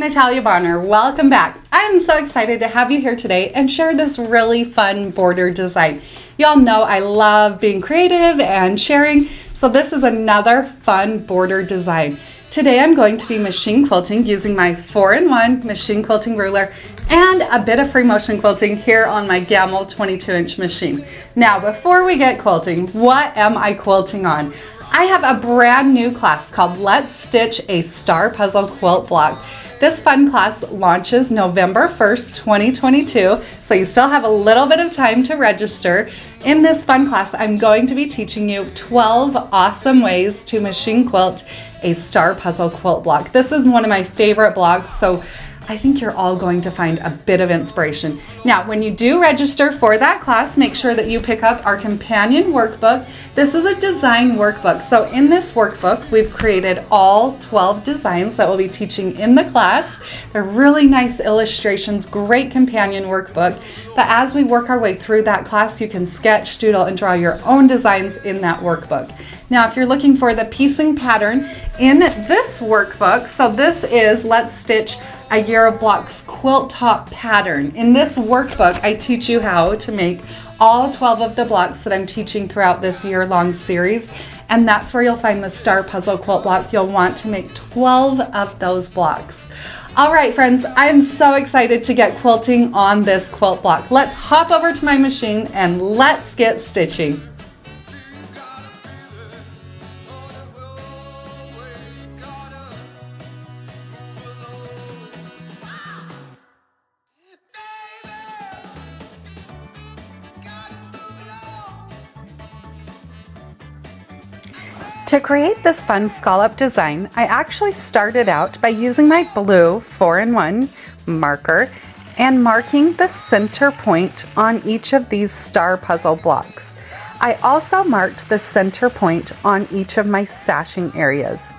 Natalia Bonner. Welcome back. I'm so excited to have you here today and share this really fun border design. Y'all know I love being creative and sharing, so this is another fun border design. Today I'm going to be machine quilting using my 4-in-1 machine quilting ruler and a bit of free motion quilting here on my Gamble 22-inch machine. Now, before we get quilting, what am I quilting on? I have a brand new class called Let's Stitch a Star Puzzle Quilt Block. This fun class launches November 1st, 2022, so you still have a little bit of time to register. In this fun class, I'm going to be teaching you 12 awesome ways to machine quilt a star puzzle quilt block. This is one of my favorite blocks, so I think you're all going to find a bit of inspiration. Now, when you do register for that class, make sure that you pick up our companion workbook. This is a design workbook. So in this workbook, we've created all 12 designs that we'll be teaching in the class. They're really nice illustrations, great companion workbook. But as we work our way through that class, you can sketch, doodle, and draw your own designs in that workbook. Now, if you're looking for the piecing pattern in this workbook, so this is Let's Stitch a Year of Blocks quilt top pattern. In this workbook, I teach you how to make all 12 of the blocks that I'm teaching throughout this year-long series, and that's where you'll find the star puzzle quilt block. You'll want to make 12 of those blocks. All right, friends, I am so excited to get quilting on this quilt block. Let's hop over to my machine and let's get stitching. To create this fun scallop design, I actually started out by using my blue 4-in-1 marker and marking the center point on each of these star puzzle blocks. I also marked the center point on each of my sashing areas.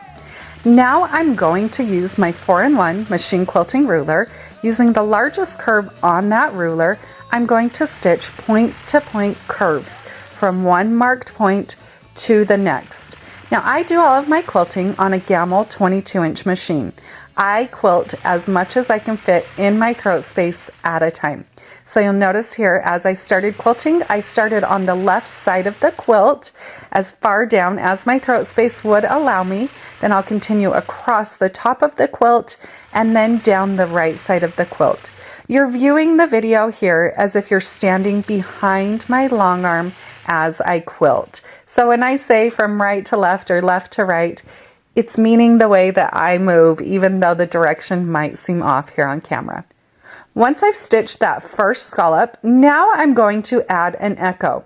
Now I'm going to use my 4-in-1 machine quilting ruler. Using the largest curve on that ruler, I'm going to stitch point-to-point curves from one marked point to the next. Now, I do all of my quilting on a Gamble 22-inch machine. I quilt as much as I can fit in my throat space at a time. So you'll notice here, as I started quilting, I started on the left side of the quilt as far down as my throat space would allow me. Then I'll continue across the top of the quilt and then down the right side of the quilt. You're viewing the video here as if you're standing behind my long arm as I quilt. So when I say from right to left or left to right, it's meaning the way that I move, even though the direction might seem off here on camera. Once I've stitched that first scallop, now I'm going to add an echo.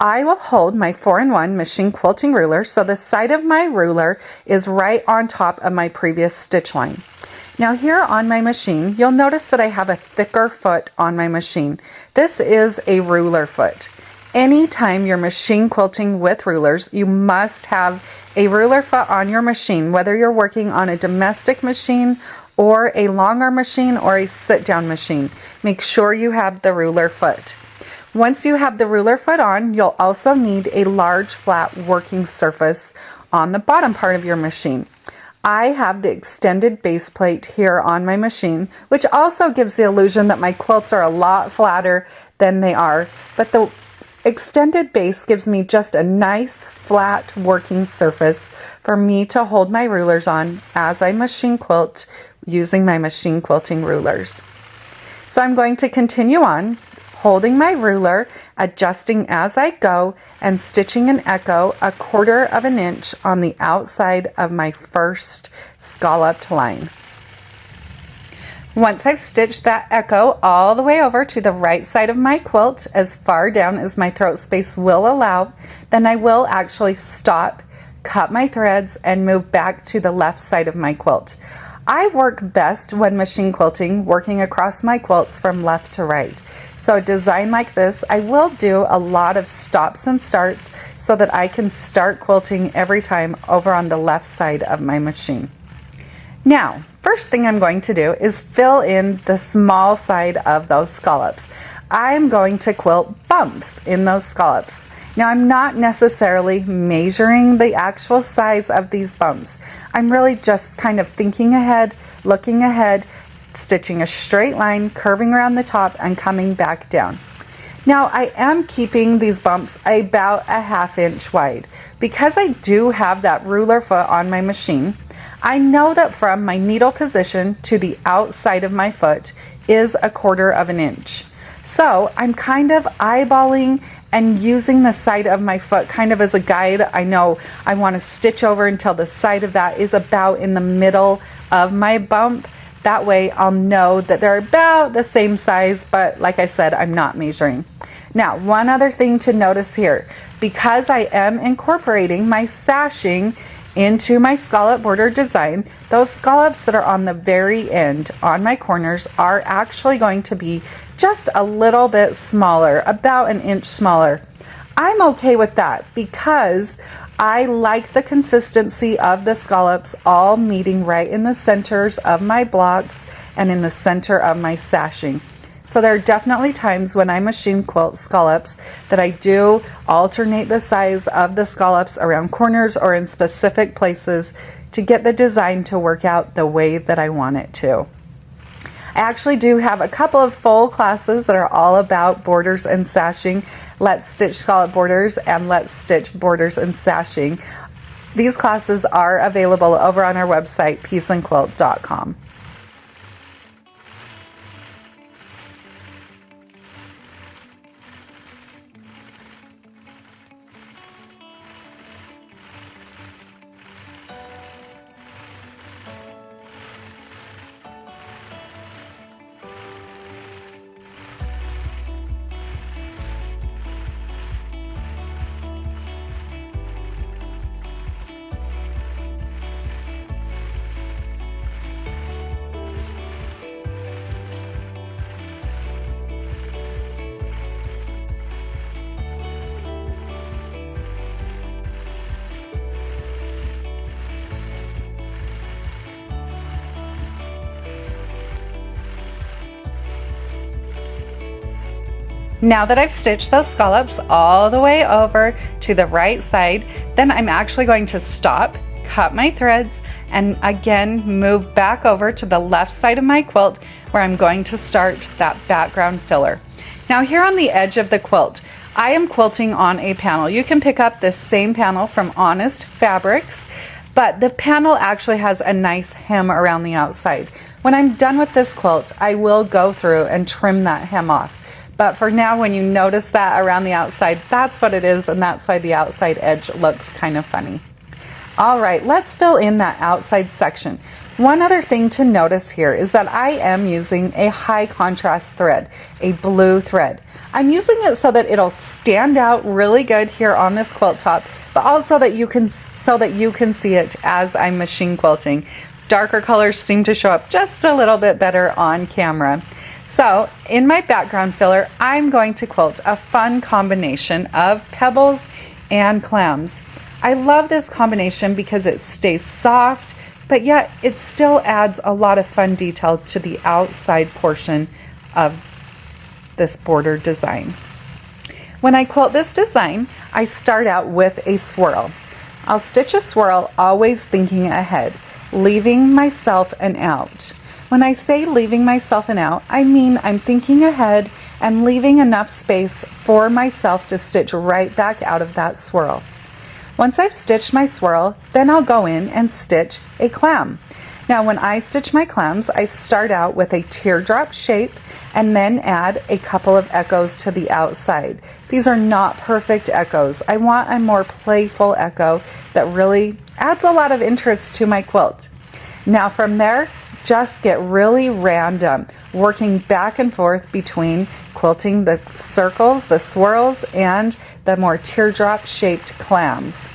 I will hold my 4-in-1 machine quilting ruler, so the side of my ruler is right on top of my previous stitch line. Now here on my machine, you'll notice that I have a thicker foot on my machine. This is a ruler foot. Anytime you're machine quilting with rulers, you must have a ruler foot on your machine, whether you're working on a domestic machine or a long arm machine or a sit-down machine. Make sure you have the ruler foot. Once you have the ruler foot on, you'll also need a large flat working surface on the bottom part of your machine. I have the extended base plate here on my machine, which also gives the illusion that my quilts are a lot flatter than they are, but the extended base gives me just a nice flat working surface for me to hold my rulers on as I machine quilt using my machine quilting rulers. So I'm going to continue on holding my ruler, adjusting as I go, and stitching an echo 1/4 of an inch on the outside of my first scalloped line. Once I've stitched that echo all the way over to the right side of my quilt, as far down as my throat space will allow, then I will actually stop, cut my threads, and move back to the left side of my quilt. I work best when machine quilting, working across my quilts from left to right. So a design like this, I will do a lot of stops and starts so that I can start quilting every time over on the left side of my machine. Now, first thing I'm going to do is fill in the small side of those scallops. I'm going to quilt bumps in those scallops. Now, I'm not necessarily measuring the actual size of these bumps. I'm really just kind of thinking ahead, looking ahead, stitching a straight line, curving around the top and coming back down. Now I am keeping these bumps about a 1/2 inch wide. Because I do have that ruler foot on my machine, I know that from my needle position to the outside of my foot is 1/4 of an inch. So I'm kind of eyeballing and using the side of my foot kind of as a guide. I know I want to stitch over until the side of that is about in the middle of my bump. That way I'll know that they're about the same size, but like I said, I'm not measuring. Now, one other thing to notice here, because I am incorporating my sashing into my scallop border design, those scallops that are on the very end on my corners are actually going to be just a little bit smaller, about 1 inch smaller. I'm okay with that because I like the consistency of the scallops all meeting right in the centers of my blocks and in the center of my sashing. So there are definitely times when I machine quilt scallops that I do alternate the size of the scallops around corners or in specific places to get the design to work out the way that I want it to. I actually do have a couple of full classes that are all about borders and sashing. Let's Stitch Scallop Borders and Let's Stitch Borders and Sashing. These classes are available over on our website, peaceandquilt.com. Now that I've stitched those scallops all the way over to the right side, then I'm actually going to stop, cut my threads, and again move back over to the left side of my quilt where I'm going to start that background filler. Now here on the edge of the quilt, I am quilting on a panel. You can pick up this same panel from Honest Fabrics, but the panel actually has a nice hem around the outside. When I'm done with this quilt, I will go through and trim that hem off. But for now, when you notice that around the outside, that's what it is, and that's why the outside edge looks kind of funny. All right, let's fill in that outside section. One other thing to notice here is that I am using a high contrast thread, a blue thread. I'm using it so that it'll stand out really good here on this quilt top, but also that you can see it as I'm machine quilting. Darker colors seem to show up just a little bit better on camera. So in my background filler, I'm going to quilt a fun combination of pebbles and clams. I love this combination because it stays soft, but yet it still adds a lot of fun detail to the outside portion of this border design. When I quilt this design, I start out with a swirl. I'll stitch a swirl always thinking ahead, leaving myself an out. When I say leaving myself an out, I mean I'm thinking ahead and leaving enough space for myself to stitch right back out of that swirl. Once I've stitched my swirl, then I'll go in and stitch a clam. Now when I stitch my clams, I start out with a teardrop shape and then add a couple of echoes to the outside. These are not perfect echoes. I want a more playful echo that really adds a lot of interest to my quilt. Now from there, just get really random, working back and forth between quilting the circles, the swirls, and the more teardrop shaped clams.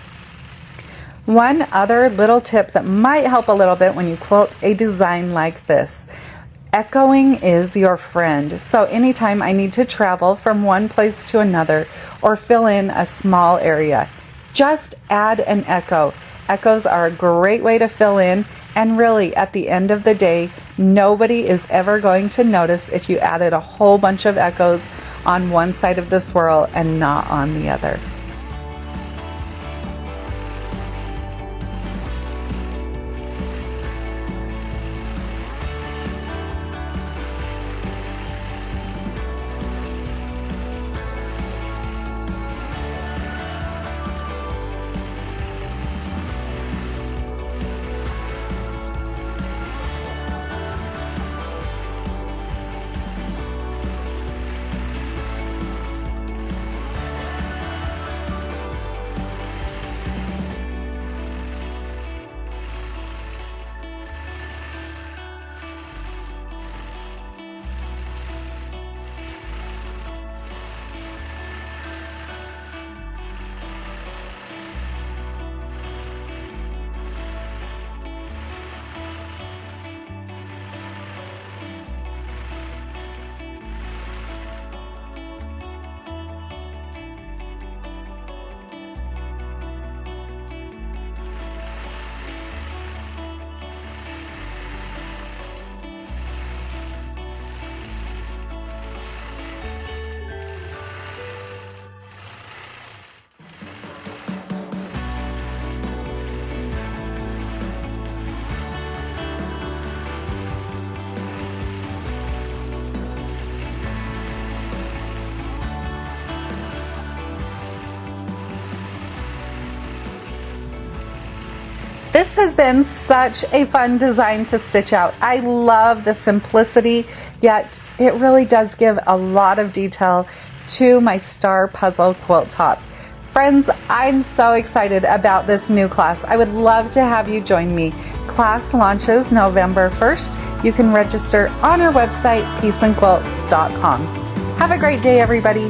One other little tip that might help a little bit when you quilt a design like this: echoing is your friend. So anytime I need to travel from one place to another or fill in a small area, just add an echo. Echoes are a great way to fill in, and really at the end of the day, nobody is ever going to notice if you added a whole bunch of echoes on one side of the swirl and not on the other. This has been such a fun design to stitch out. I love the simplicity, yet it really does give a lot of detail to my star puzzle quilt top. Friends, I'm so excited about this new class. I would love to have you join me. Class launches November 1st. You can register on our website, peaceandquilt.com. Have a great day, everybody.